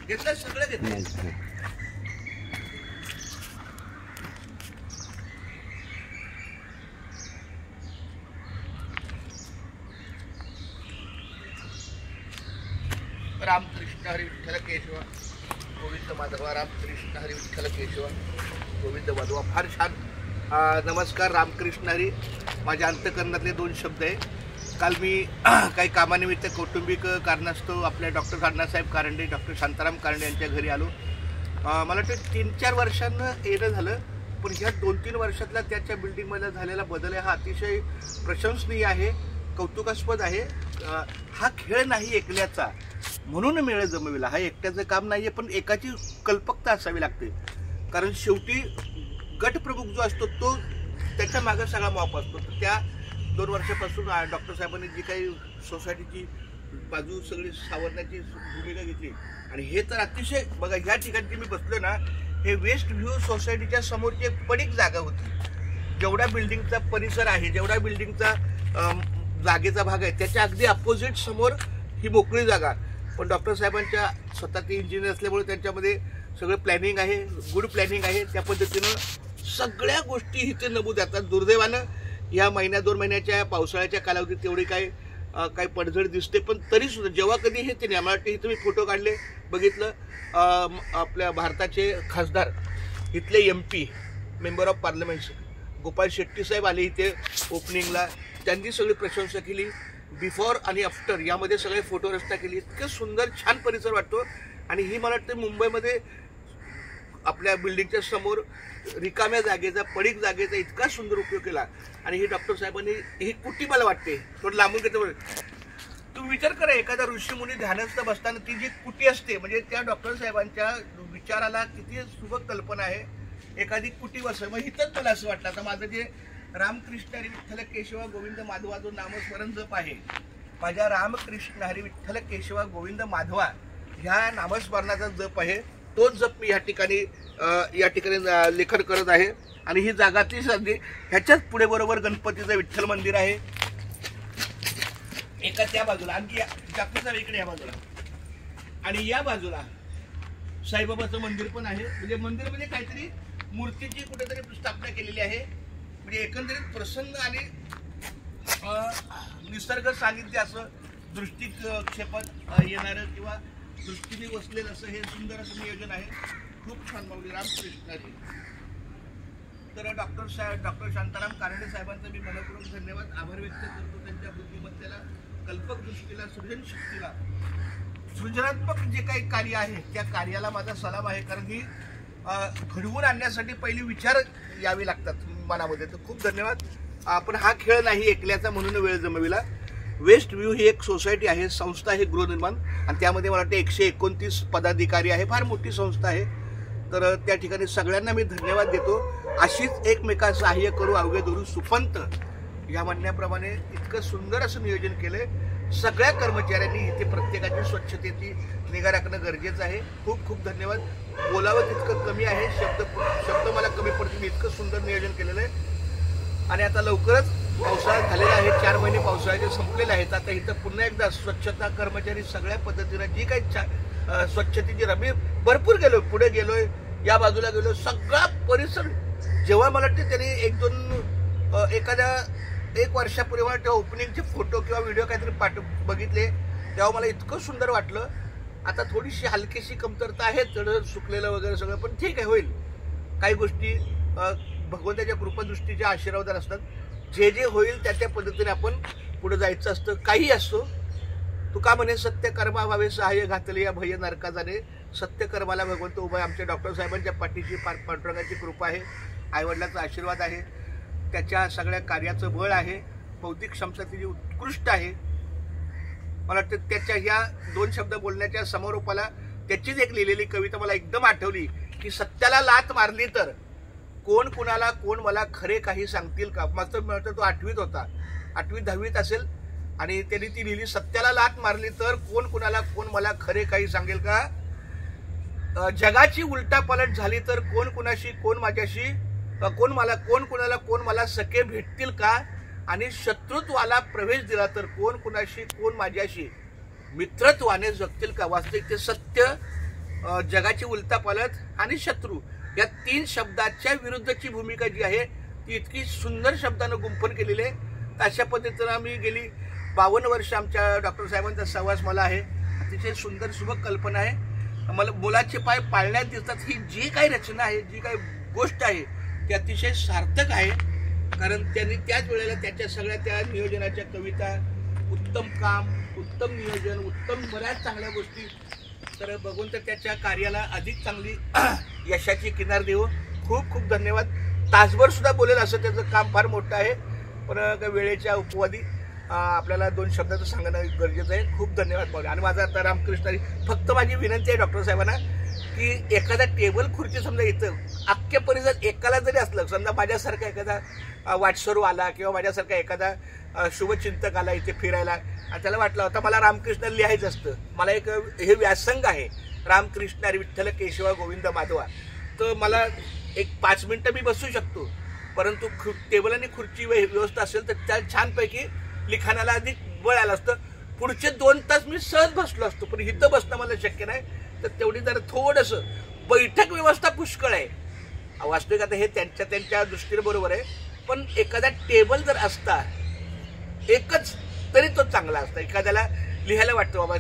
घेतलं सगळं घेतलं. रामकृष्ण हरी विठ्ठल केशव गोविंद माधवा. रामकृष्ण हरी विठ्ठल केशव गोविंद माधवा. फार छान. नमस्कार. रामकृष्ण हरी माझ्या अंतकरणातले 2 शब्द आहे. काल मी काही कामानिमित्त कौटुंबिक कारणास्तव आपल्या डॉक्टर अण्णासाहेब कारंडे, डॉक्टर शांताराम कारंडे यांच्या घरी आलो. मला वाटतं 3-4 वर्षांना येणं झालं, पण ह्या 2-3 वर्षातला त्याच्या बिल्डिंगमध्ये झालेला बदल हा अतिशय प्रशंसनीय आहे, कौतुकास्पद आहे. हा खेळ नाही एकल्याचा, म्हणून मेळ जमविला. हा एकट्याचं काम नाही आहे, पण एकाची कल्पकता असावी लागते. कारण शेवटी गटप्रमुख जो असतो तो त्याच्या मागे सगळा माप असतो. तर त्या 2 वर्षापासून डॉक्टर साहेबांनी जी काही सोसायटीची बाजू सगळी सावरण्याची भूमिका घेतली. आणि हे तर अतिशय बघा, ह्या ठिकाणी मी बसलो ना, हे वेस्ट व्ह्यू सोसायटीच्या समोरची एक पडीक जागा होती. जेवढा बिल्डिंगचा परिसर आहे, जेवढा बिल्डिंगचा जागेचा भाग आहे, त्याच्या अगदी अपोजिट समोर ही मोकळी जागा. पण डॉक्टर साहेबांच्या स्वतः ते इंजिनियर असल्यामुळे त्यांच्यामध्ये सगळं प्लॅनिंग आहे, गुड प्लॅनिंग आहे. त्या पद्धतीनं सगळ्या गोष्टी इथे नमूद येतात. दुर्दैवानं या 1-2 महिन्याच्या पावसाळ्याच्या कालावधीत तेवढी काही पडझड दिसते, पण तरी सुद्धा जेव्हा कधी हे ते मला वाटतं इथं मी फोटो काढले, बघितलं. आपल्या भारताचे खासदार, इथले MP, member of parliament Gopal Shetty साहेब आले इथे ओपनिंगला. त्यांनी सगळी प्रशंसा केली. बिफोर आणि आफ्टर यामध्ये सगळे फोटो रचना केली. इतकं सुंदर छान परिसर वाटतो. आणि ही मला वाटतं मुंबईमध्ये आपल्या बिल्डिंगच्या समोर रिकाम्या जागेचा, पडीक जागेचा इतका सुंदर उपयोग केला. आणि ही डॉक्टर साहेबांनी ही कुटी मला वाटते थोडं लांबून घेतो. तुम्ही विचार करा, एखादा ऋषीमुनी ध्यानस्थ बसताना ती जी कुटी असते, म्हणजे त्या डॉक्टर साहेबांच्या विचाराला किती सुबक कल्पना आहे. एखादी कुटी बस, मग इथंच मला असं वाटलं. आता माझं जे रामकृष्ण हरी विठ्ठल केशव गोविंद माधवा जो नामस्मरण जप आहे, माझ्या रामकृष्ण हरी विठ्ठल केशव गोविंद माधवा ह्या नामस्मरणाचा जप आहे. तोच जप मी या ठिकाणी लेखन करत आहे. आणि ही जागातली संधी, ह्याच्याच पुढे बरोबर गणपतीचं विठ्ठल मंदिर आहे. एका त्या बाजूला, आणखी जागतीचा इकडे या बाजूला, आणि या बाजूला साईबाबाचं मंदिर पण आहे. म्हणजे मंदिर म्हणजे काहीतरी मूर्तीची कुठेतरी स्थापना केलेली आहे. म्हणजे एकंदरीत प्रसन्न आणि निसर्ग सानिध्य असं दृष्टिक्षेपात येणारं किंवा दृष्टीने वसलेलं असं हे सुंदर असं नियोजन आहे. खूप छान माऊली. रामकृष्ण हरी. तर डॉक्टर शांताराम कारंडे साहेबांचा मी मनपूर्वक धन्यवाद, आभार व्यक्त करतो. त्यांच्या बुद्धिमत्तेला, कल्पक दृष्टीला, सृजनशक्तीला, सृजनात्मक जे काही कार्य आहे त्या कार्याला माझा सलाम आहे. कारण की घडवून आणण्यासाठी पहिली विचार यावे लागतात मनामध्ये. तर खूप धन्यवाद. आपण हा खेळ नाही एकल्याचा, म्हणून वेळ जमविला. वेस्ट व्ह्यू ही एक सोसायटी आहे, संस्था आहे गृहनिर्माण, आणि त्यामध्ये मला वाटतं 129 पदाधिकारी आहे. फार मोठी संस्था आहे. तर त्या ठिकाणी सगळ्यांना मी धन्यवाद देतो. अशीच एकमेकांना सहाय्य करू अवघे धरू सुपंत या म्हणण्याप्रमाणे इतकं सुंदर असं नियोजन केलंय. सगळ्या कर्मचाऱ्यांनी इथे प्रत्येकाची स्वच्छतेची निगा राखणं गरजेचं आहे. खूप खूप धन्यवाद. बोलावं तितकं कमी आहे, शब्द मला कमी पडतील, इतकं सुंदर नियोजन केलेलं आहे. आणि आता लवकरच पावसाळा झालेला आहे, 4 महिने पावसाळ्याचे संपलेले आहेत. आता इथं पुन्हा एकदा स्वच्छता कर्मचारी सगळ्या पद्धतीनं जी काही स्वच्छतेची रमी भरपूर गेलोय, पुढे गेलोय, या बाजूला गेलो, सगळा परिसर. जेव्हा मला वाटतं त्यांनी 1 वर्षापूर्वी तेव्हा ओपनिंगचे फोटो किंवा व्हिडिओ काहीतरी बघितले, तेव्हा मला इतकं सुंदर वाटलं. आता थोडीशी हलकीशी कमतरता आहे, चढ सुकलेलं वगैरे सगळं, पण ठीक आहे, होईल. काही गोष्टी भगवंताच्या कृपादृष्टीच्या आशीर्वादात असतात. जे होईल त्या पद्धतीने आपण पुढे जायचं असतं. काही असतो. तुका म्हणे सत्य कर्मा व्हावे सहाय्य घातले या भय नरका जाणे. सत्य कर्माला भगवंत उभा आहे. आमच्या डॉक्टर साहेबांच्या पाठीची पांडुरंगाची कृपा आहे, आईवडिलांचा आशीर्वाद आहे, त्याच्या सगळ्या कार्याचं बळ आहे, बौद्धिक क्षमता तिची उत्कृष्ट आहे. मला वाटतं त्याच्या ह्या 2 शब्द बोलण्याच्या समारोपाला त्याचीच एक लिहिलेली कविता मला एकदम आठवली की सत्याला लात मारली तर कोण कुणाला, कोण मला खरे काही सांगतील का. मात्र तो 8वीत होता, 8वी 10वीत असेल, आणि त्यांनी ती लिहिली, सत्याला लात मारली तर कोण कुणाला, कोण मला खरे काही सांगेल का. जगाची उलटापालट झाली तर कोण कुणाशी, कोण माझ्याशी, कोण कुणाला, कोण मला सखे भेटतील का. आणि शत्रुत्वाला प्रवेश दिला तर कोण कुणाशी कोण माझ्याशी मित्रत्वाने जगतील का. वास्तविक ते सत्य, जगाची उलथापालथ आणि शत्रू या 3 शब्दाच्या विरुद्धची भूमिका जी आहे ती इतकी सुंदर शब्दानं गुंफन केलेली आहे. अशा पद्धतीनं आम्ही गेली 52 वर्ष आमच्या डॉक्टर साहेबांचा सहवास मला आहे. अतिशय सुंदर सुबक कल्पना आहे. मला मुलाचे पाय पाळण्यात दिसतात. ही जी काही रचना आहे, जी काही गोष्ट आहे ती अतिशय सार्थक आहे. कारण त्यांनी त्याच वेळेला त्याच्या सगळ्या त्या नियोजनाच्या कविता, उत्तम काम, उत्तम नियोजन, उत्तम बऱ्याच चांगल्या गोष्टी. तर बघून तर त्याच्या कार्याला अधिक चांगली यशाची किनार देऊ. खूप खूप धन्यवाद. तासभर सुद्धा बोलेल असं त्याचं काम फार मोठं आहे. पण वेळेच्या उपवादी आपल्याला 2 शब्दाचं सांगणं गरजेचं आहे. खूप धन्यवाद पावले. आणि माझा आता रामकृष्ण फक्त माझी विनंती आहे डॉक्टर साहेबांना की एखादा टेबल खुर्ची समजा इथं अख्ख्या परिसरात एकाला जरी असलं, समजा माझ्यासारखा एखादा वाटसरू आला किंवा माझ्यासारखा एखादा शुभचिंतक आला इथे फिरायला आणि त्याला वाटलं होतं मला रामकृष्ण लिहायचं असतं, मला एक हे व्यासंग आहे रामकृष्ण हरी विठ्ठल केशव गोविंद माधवा, तर मला एक 5 मिनिटं मी बसू शकतो. परंतु टेबल आणि खुर्ची व्यवस्था असेल तर त्या छानपैकी लिखाणाला अधिक बळ आलं असतं. पुढचे 2 तास मी सहज बसलो असतो. पण इथं बसणं मला शक्य नाही. तर तेवढी जरा थोडंसं बैठक व्यवस्था पुष्कळ आहे. वास्तविक आता हे त्यांच्या दृष्टीने बरोबर आहे. पण एखादा टेबल जर असता एकच तरी तो चांगला असता. एखाद्याला लिहायला वाटतं बाबा